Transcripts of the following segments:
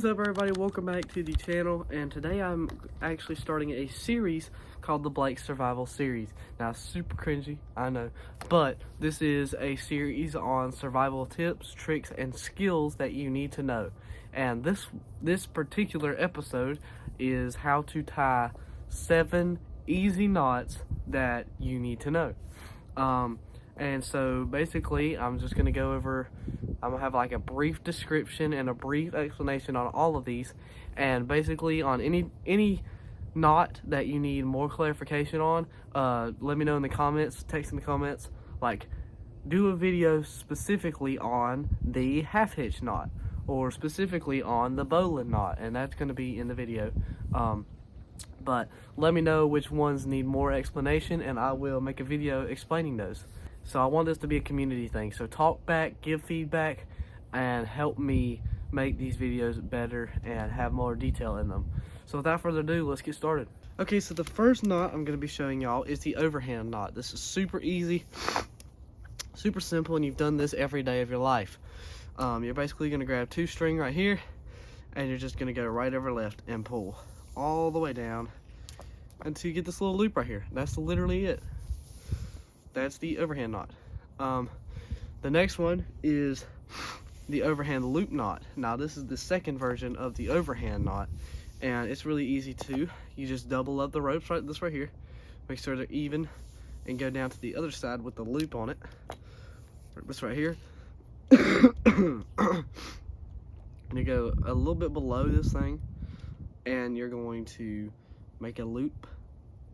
is up, everybody? Welcome back to the channel, and today I'm actually starting a series called the Blake Survival Series. Now, super cringy, I know, but this is a series on survival tips, tricks, and skills that you need to know. And this particular episode is how to tie 7 easy knots that you need to know. And so basically, I'm just going to go over, I'm going to have like a brief description and a brief explanation on all of these. And basically on any knot that you need more clarification on, let me know in the comments, text in the comments, like do a video specifically on the half hitch knot or specifically on the bowline knot, and that's going to be in the video. But let me know which ones need more explanation and I will make a video explaining those. So I want this to be a community thing. So talk back, give feedback, and help me make these videos better and have more detail in them. So without further ado, let's get started. Okay, so the first knot I'm going to be showing y'all is the overhand knot. This is super easy, super simple, and you've done this every day of your life. You're basically going to grab 2 string right here, and you're just going to go right over left and pull all the way down until you get this little loop right here. That's literally it. That's the overhand knot. The next one is the overhand loop knot. Now this is the second version of the overhand knot, and it's really easy too. You just double up the ropes right here, make sure they're even, and go down to the other side with the loop on it. This right here. And you go a little bit below this thing, and you're going to make a loop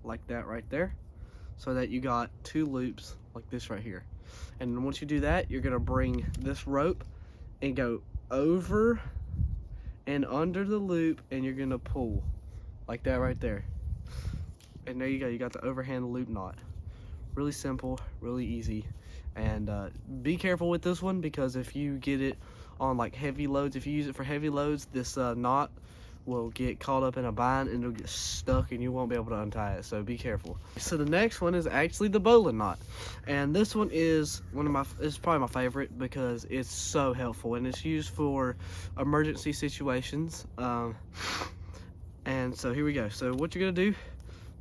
like that right there, so that you got 2 loops like this right here. And then once you do that, you're gonna bring this rope and go over and under the loop, and you're gonna pull like that right there. And there you go, you got the overhand loop knot. Really simple, really easy. And be careful with this one, because if you get it on like heavy loads, if you use it for heavy loads, this knot will get caught up in a bind and it'll get stuck and you won't be able to untie it, so be careful. So the next one is actually the bowline knot, and this one is it's probably my favorite because it's so helpful and it's used for emergency situations. And so here we go. So what you're gonna do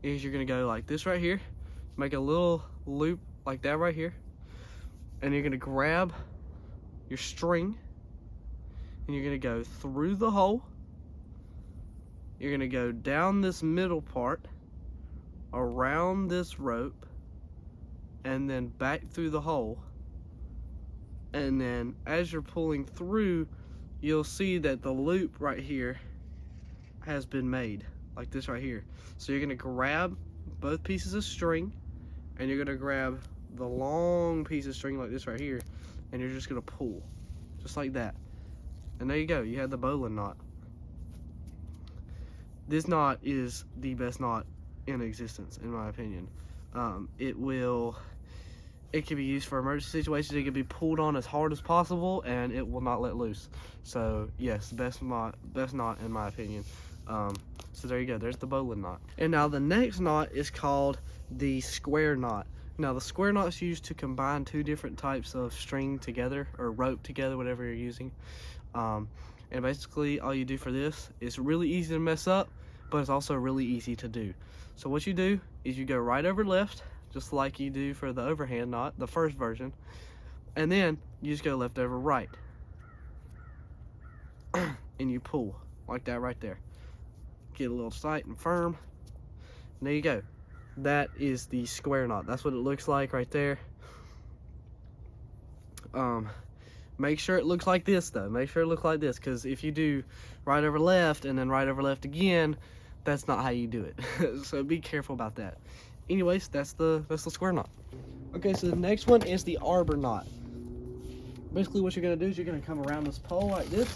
is you're gonna go like this right here, make a little loop like that right here, and you're gonna grab your string and you're gonna go through the hole. You're gonna go down this middle part, around this rope, and then back through the hole. And then as you're pulling through, you'll see that the loop right here has been made, like this right here. So you're gonna grab both pieces of string, and you're gonna grab the long piece of string like this right here, and you're just gonna pull, just like that. And there you go, you have the bowline knot. This knot is the best knot in existence, in my opinion. It can be used for emergency situations. It can be pulled on as hard as possible, and it will not let loose. So yes, best knot in my opinion. So there you go. There's the bowline knot. And now the next knot is called the square knot. Now the square knot is used to combine 2 different types of string together, or rope together, whatever you're using. And basically all you do for this is really easy to mess up, but it's also really easy to do. So what you do is you go right over left, just like you do for the overhand knot, the first version, and then you just go left over right. And you pull like that right there. Get a little tight and firm. And there you go. That is the square knot. That's what it looks like right there. Make sure it looks like this though. Make sure it looks like this, because if you do right over left and then right over left again, that's not how you do it. So be careful about that. Anyways, that's the square knot. Okay, so the next one is the arbor knot. Basically what you're gonna do is you're gonna come around this pole like this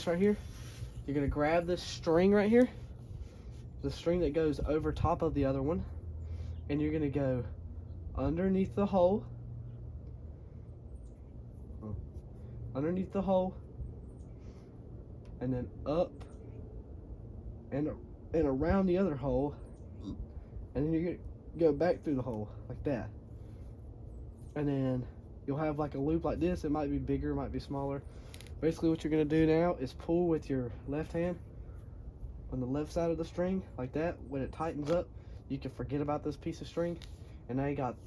right here. You're gonna grab this string right here, the string that goes over top of the other one, and you're gonna go underneath the hole, and then up and around the other hole, and then you're gonna go back through the hole like that. And then you'll have like a loop like this. It might be bigger, it might be smaller, Basically what you're gonna do now is pull with your left hand on the left side of the string like that. When it tightens up, you can forget about this piece of string, and now you got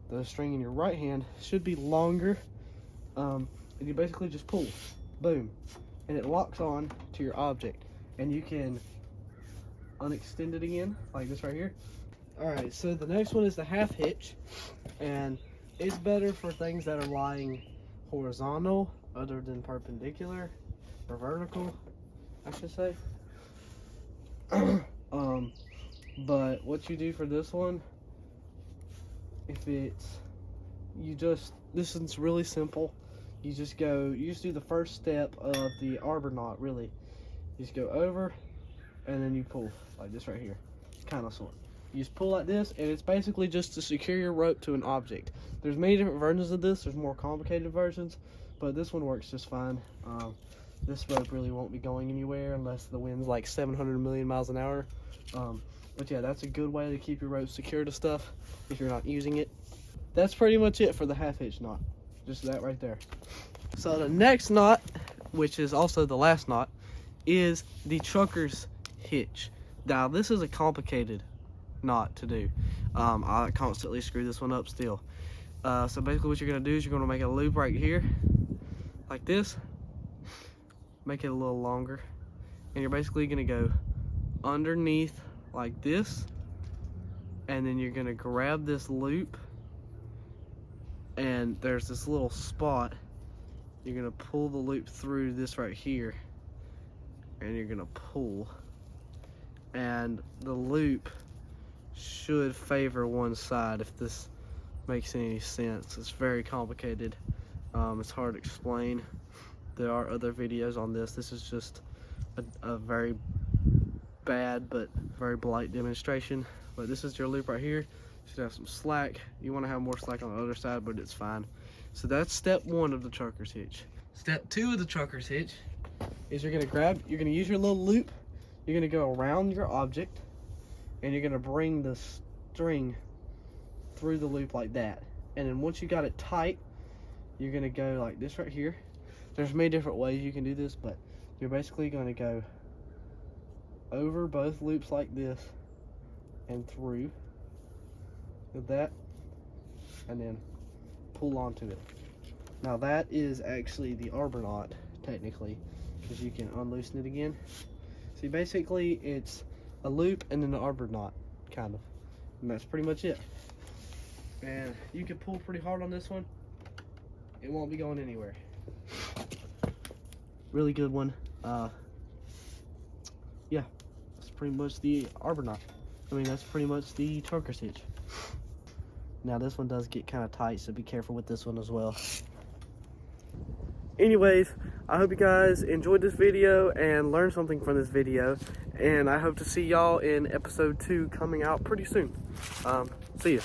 the string in your right hand. Should be longer, and you basically just pull, boom, and it locks on to your object, and you can unextend it again like this right here. All right, so the next one is the half hitch, and it's better for things that are lying horizontal other than perpendicular or vertical, I should say. But what you do for this one, if it's, this one's really simple. You just do the first step of the arbor knot, really. You just go over, and then you pull, like this right here, kind of sort. You just pull like this, and it's basically just to secure your rope to an object. There's many different versions of this. There's more complicated versions, but this one works just fine. This rope really won't be going anywhere unless the wind's like 700 million miles an hour. But yeah, that's a good way to keep your rope secure to stuff if you're not using it. That's pretty much it for the half hitch knot. Just that right there. So the next knot, which is also the last knot, is the trucker's hitch. Now this is a complicated knot to do. I constantly screw this one up still. So basically what you're gonna do is you're gonna make a loop right here, like this. Make it a little longer, and you're basically gonna go underneath like this, and then you're gonna grab this loop, and there's this little spot. You're gonna pull the loop through this right here, and you're gonna pull, and the loop should favor one side, if this makes any sense. It's very complicated. It's hard to explain. There are other videos on this. This is just a very bad but very polite demonstration. But this is your loop right here. You should have some slack. You want to have more slack on the other side, but it's fine. So that's step one of the trucker's hitch. Step two of the trucker's hitch is you're gonna use your little loop. You're gonna go around your object, and you're gonna bring the string through the loop like that. And then once you got it tight, you're gonna go like this right here. There's many different ways you can do this, but you're basically going to go over both loops like this and through with that, and then pull onto it. Now that is actually the arbor knot, technically, because you can unloosen it again. See, basically it's a loop and then an arbor knot, kind of, and that's pretty much it. And you can pull pretty hard on this one. It won't be going anywhere. Really good one. Yeah, that's pretty much the arbor knot. That's pretty much the trucker's hitch. Now this one does get kind of tight, so be careful with this one as well. Anyways, I hope you guys enjoyed this video and learned something from this video, and I hope to see y'all in episode 2 coming out pretty soon. See ya.